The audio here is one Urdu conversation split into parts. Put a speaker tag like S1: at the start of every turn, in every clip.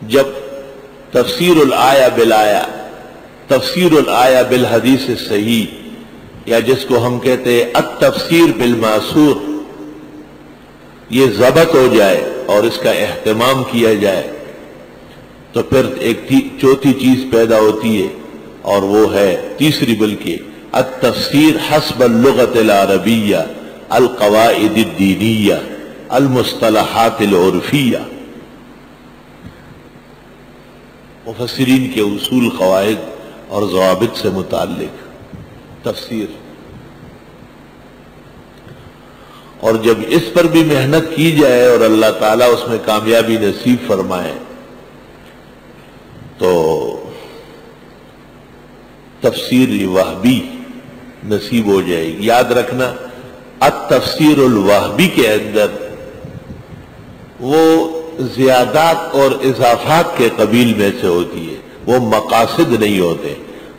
S1: جب تفسیر الآیہ بالآیہ، تفسیر الآیہ بالحدیث الصحیح، یا جس کو ہم کہتے ہیں التفسیر بالماثور، یہ ضبط ہو جائے اور اس کا اہتمام کیا جائے تو پھر ایک چوتھی چیز پیدا ہوتی ہے، اور وہ ہے تیسری بلکہ التفسیر حسب اللغت العربیہ، القواعد الدینیہ، المصطلحات العرفیہ، مفسرین کے اصول، قواعد اور ضوابط سے متعلق تفسیر۔ اور جب اس پر بھی محنت کی جائے اور اللہ تعالیٰ اس میں کامیابی نصیب فرمائے تو تفسیر وہبی نصیب ہو جائے گی۔ یاد رکھنا التفسیر الوہبی کے اندر وہ زیادات اور اضافات کے قبیل میں سے ہوتی ہے، وہ مقاصد نہیں ہوتے۔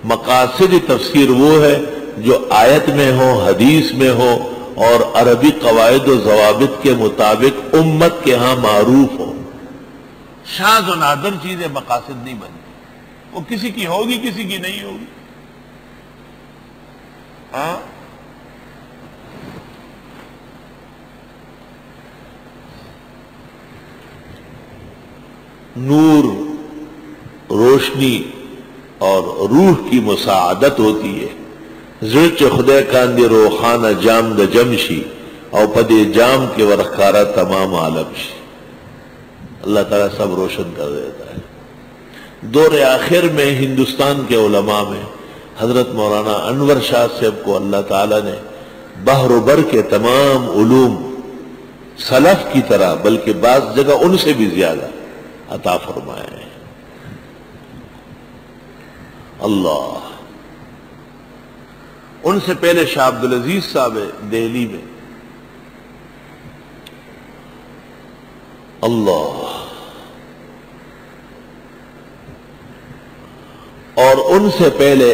S1: مقاصد تفسیر وہ ہے جو آیت میں ہو، حدیث میں ہو اور عربی قواعد و ضوابط کے مطابق امت کے ہاں معروف ہو۔ شاذ و نادر چیزیں مقاصد نہیں بنتی، وہ کسی کی ہوگی کسی کی نہیں ہوگی۔ ہاں نور، روشنی اور روح کی مساعدت ہوتی ہے۔ زرچ خدے کاندی روخانہ جام د جمشی او پدے جام کے ورخارہ تمام عالم شی۔ اللہ تعالیٰ سب روشن کر دیتا ہے۔ دور آخر میں ہندوستان کے علماء میں حضرت مولانا انور شاہ صاحب کو اللہ تعالیٰ نے بحر و بر کے تمام علوم سلف کی طرح بلکہ بعض جگہ ان سے بھی زیادہ عطا فرمائے ہیں۔ اللہ، ان سے پہلے شاہ عبدالعزیز صاحب دہلی میں، اللہ، اور ان سے پہلے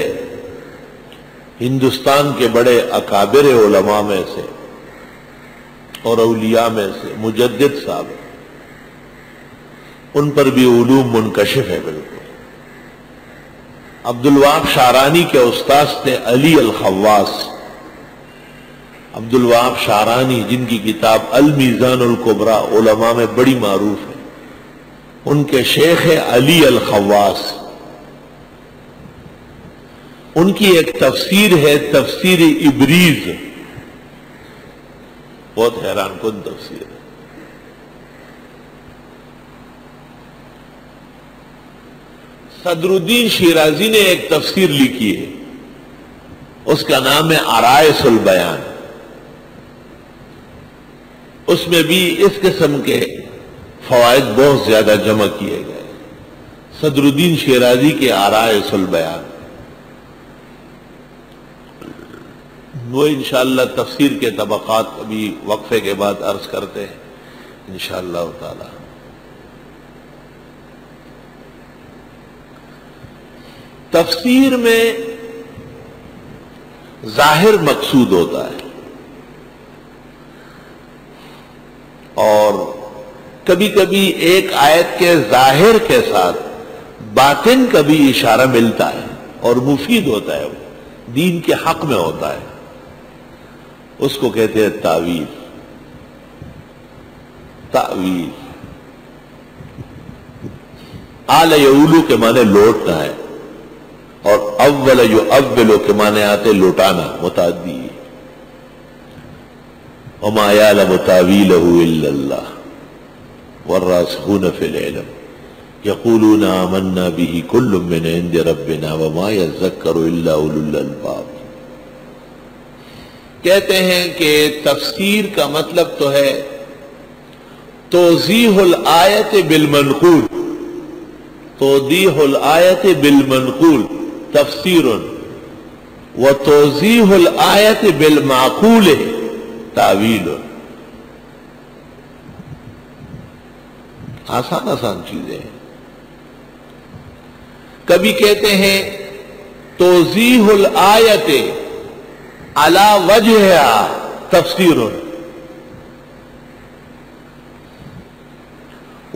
S1: ہندوستان کے بڑے اکابر علماء میں سے اور اولیاء میں سے مجدد صاحب، ان پر بھی علوم منکشف ہے بالکل۔ عبدالوہاب شعرانی کے استاذ تھے علی الخواص، عبدالوہاب شعرانی جن کی کتاب المیزان الکبریٰ علماء میں بڑی معروف ہے، ان کے شیخ ہے علی الخواص۔ ان کی ایک تفسیر ہے تفسیر ابریز، بہت حیران کن تفسیر ہے۔ صدر الدین شیرازی نے ایک تفسیر لکھی ہے، اس کا نام ہے عرائس البیان۔ اس میں بھی اس قسم کے فوائد بہت زیادہ جمع کیے گئے۔ صدر الدین شیرازی کے عرائس البیان، وہ انشاءاللہ تفسیر کے طبقات ابھی وقفے کے بعد عرض کرتے ہیں انشاءاللہ تعالی۔ تفسیر میں ظاہر مقصود ہوتا ہے اور کبھی کبھی ایک آیت کے ظاہر کے ساتھ باطن کا بھی اشارہ ملتا ہے اور مفید ہوتا ہے، وہ دین کے حق میں ہوتا ہے، اس کو کہتے ہیں تعویل۔ تعویل آل یعولو کے معنی لوٹنا ہے، اور اول یؤولو کے معنی آتے لوٹانا، متعدی۔ وما یعلم تاویلہ الا اللہ والراسخون فی العلم یقولون آمنا به کل من عند ربنا وما یذکر الا اولو الالباب۔ کہتے ہیں کہ تفسیر کا مطلب تو ہے توضیح الآیت بالمنقول، توضیح الآیت بالمنقول تفسیر، و توضیح الآیت بالمعقول تعویل۔ آسان آسان چیزیں ہیں۔ کبھی کہتے ہیں توضیح الآیت علی وجہہا تفسیر،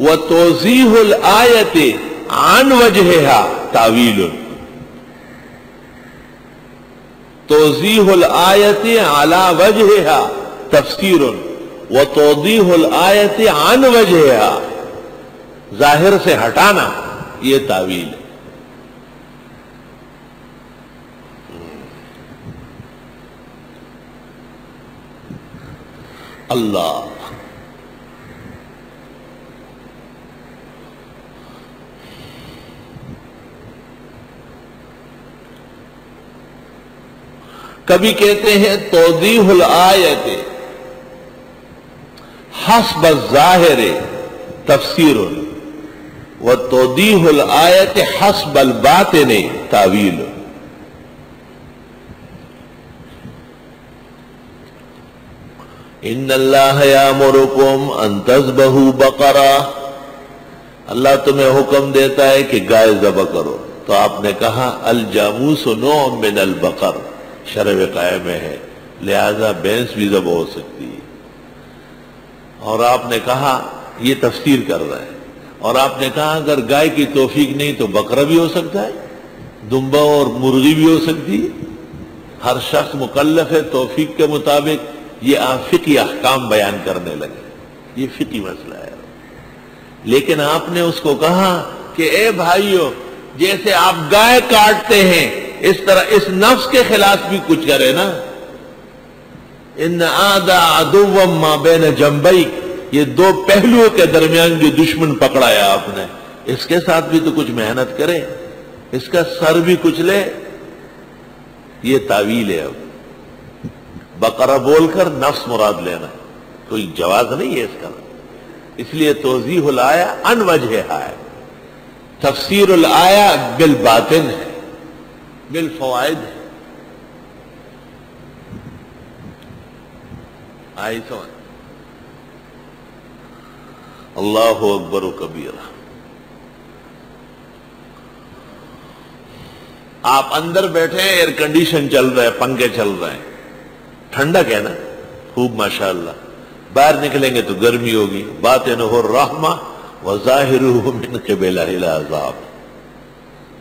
S1: وتوضیح الآیت عن وجہها تعویل، توضیح الآیت علی وجہها تفسیر، وتوضیح الآیت عن وجہها ظاہر سے ہٹانا یہ تعویل ہے۔ اللہ کبھی کہتے ہیں توضیح الآیت حسب الظاہر تفسیر، وتوضیح الآیت حسب الباطن تعویل۔ ان اللہ یامرکم ان تذبحوا بقرہ، اللہ تمہیں حکم دیتا ہے کہ گائے ذبح کرو، تو آپ نے کہا الجاموس نوع من البقر، شرع وقائع میں ہے، لہذا بھینس بھی ذبح ہو سکتی ہے۔ اور آپ نے کہا یہ تفسیر کر رہا ہے، اور آپ نے کہا اگر گائے کی توفیق نہیں تو بکرا بھی ہو سکتا ہے، دمبا اور مرغی بھی ہو سکتی ہے۔ ہر شخص مکلف ہے توفیق کے مطابق۔ یہ آپ فقہی احکام بیان کرنے لگے، یہ فقہی مسئلہ ہے۔ لیکن آپ نے اس کو کہا کہ اے بھائیو، جیسے آپ گائے کاٹتے ہیں اس طرح اس نفس کے خلاف بھی کچھ کرے نا۔ ان آدھا عدو ما بین جنبی، یہ دو پہلوؤں کے درمیان جو دشمن پکڑایا آپ نے، اس کے ساتھ بھی تو کچھ محنت کرے، اس کا سر بھی کچھ لے۔ یہ تعویل ہے۔ اب بقرہ بول کر نفس مراد لینا کوئی جواز نہیں ہے اس کا، اس لیے توضیح الآیہ عن وجہہا ہے، تفسیر الآیہ بالباطن ہے، بالفوائد ہے۔ آئی سمجھ؟ اللہ اکبر و کبیرہ۔ آپ اندر بیٹھے ہیں، ایئر کنڈیشن چل رہا ہے، پنکھے چل رہے ہیں، ٹھنڈک ہے نا خوب ماشاءاللہ۔ باہر نکلیں گے تو گرمی ہوگی۔ باطنہ الرحمہ وظاہرہ من قبلہ العذاب،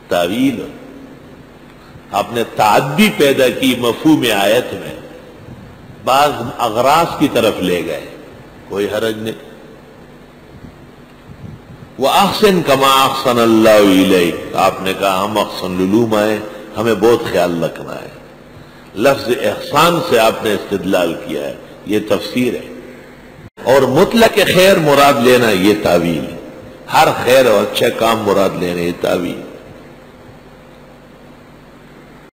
S1: تعویل۔ آپ نے تعدی پیدا کی مفہوم آیت میں، بعض اغراض کی طرف لے گئے، کوئی حرج نہیں۔ وَأَحْسِن كَمَا أَحْسَنَ اللَّهُ إِلَيْكَ، آپ نے کہا ہم احسن العلوم آئے، ہمیں بہت خیال رکھنا ہے۔ لفظ احسان سے آپ نے استدلال کیا ہے، یہ تفسیر ہے۔ اور مطلق خیر مراد لینا یہ تعویل ہے، ہر خیر اور اچھا کام مراد لینا یہ تعویل۔